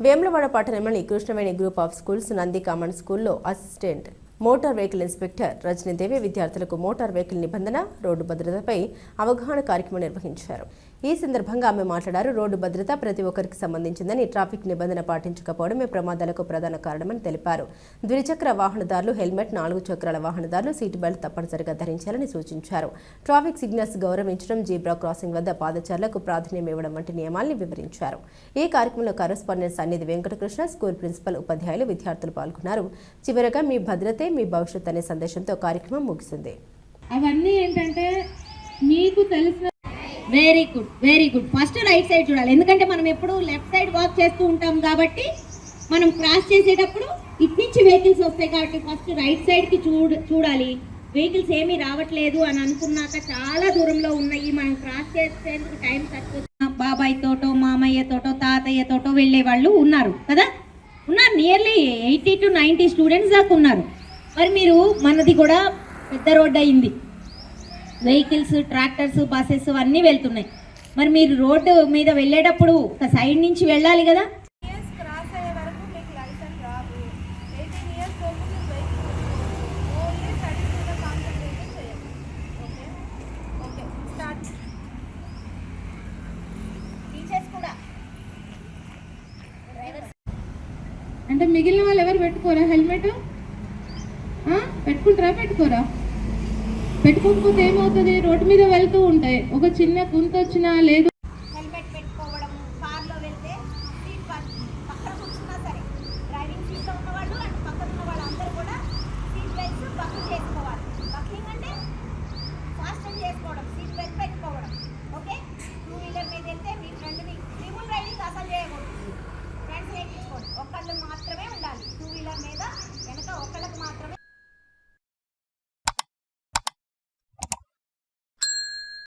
వేములవాడ పట్టణంలోని Krishnaveni group of schools Nandi common స్కూల్లో assistant motor vehicle inspector Rajanidevi విద్యార్థులకు మోటార్ వెహికల్ నిబంధన రోడ్డు భద్రతపై అవగాహన కార్యక్రమం నిర్వహించారు. ఈ సందర్భంగా ఆమె మాట్లాడారు. రోడ్డు భద్రత ప్రతి ఒక్కరికి సంబంధించిందని, ట్రాఫిక్ నిబంధన పాటించకపోవడమే ప్రమాదాలకు ప్రధాన కారణమని తెలిపారు. ద్విచక్ర వాహనదారులు హెల్మెట్, 4 చక్రాల వాహనదారులు సీట్ బెల్ట్ తప్పనిసరిగా ధరించాలని సూచించారు. ట్రాఫిక్ సిగ్నల్స్ గౌరవించడం, జీబ్రా క్రాసింగ్ వద్ద పాదచారులకు ప్రాధాన్యం ఇవ్వడం వంటి నియమాల్ని వివరించారు. ఈ కార్యక్రమంలో కరెస్పాండెంట్ సన్నిధి వెంకటకృష్ణ, స్కూల్ ప్రిన్సిపల్, ఉపాధ్యాయులు, విద్యార్థులు పాల్గొన్నారు. చివరగా మీ భద్రతే మీ భవిష్యత్ అనే సందేశంతో కార్యక్రమం ముగిసింది. అవన్నీ ఏంటంటే మీకు తెలిసిన very good first right side చూడాలి. ఎందుకంటే మనం ఎప్పుడు లెఫ్ట్ సైడ్ వాక్ చేస్తూ ఉంటాం కాబట్టి మనం క్రాస్ చేసేటప్పుడు ఇటు నుంచి వెహికల్స్ వస్తాయి కాబట్టి ఫస్ట్ రైట్ సైడ్కి చూడాలి. వెహికల్స్ ఏమీ రావట్లేదు అని అనుకున్నాక చాలా దూరంలో ఉన్నాయి, మనం క్రాస్ చేసేందుకు టైం సరిపోతుంది. బాబాయ్ తోటో, మామయ్య తోటో, తాతయ్య తోటో వెళ్ళే వాళ్ళు ఉన్నారు కదా, ఉన్నారు. నియర్లీ 80 to 90 స్టూడెంట్స్ దాకా ఉన్నారు. మరి మీరు మనది కూడా పెద్ద రోడ్ అయింది, వెహికల్స్, ట్రాక్టర్స్, బస్సెస్ అన్నీ వెళ్తున్నాయి. మరి మీరు రోడ్డు మీద వెళ్ళేటప్పుడు ఒక సైడ్ నుంచి వెళ్ళాలి కదా. అంటే మిగిలిన వాళ్ళు ఎవరు పెట్టుకోరా హెల్మెట్? పెట్టుకోరా? పెట్టుకోకపోతే ఏమవుతుంది? రోడ్డు మీద వెళ్తూ ఉంటాయి, ఒక చిన్న గుంత వచ్చినా లేదు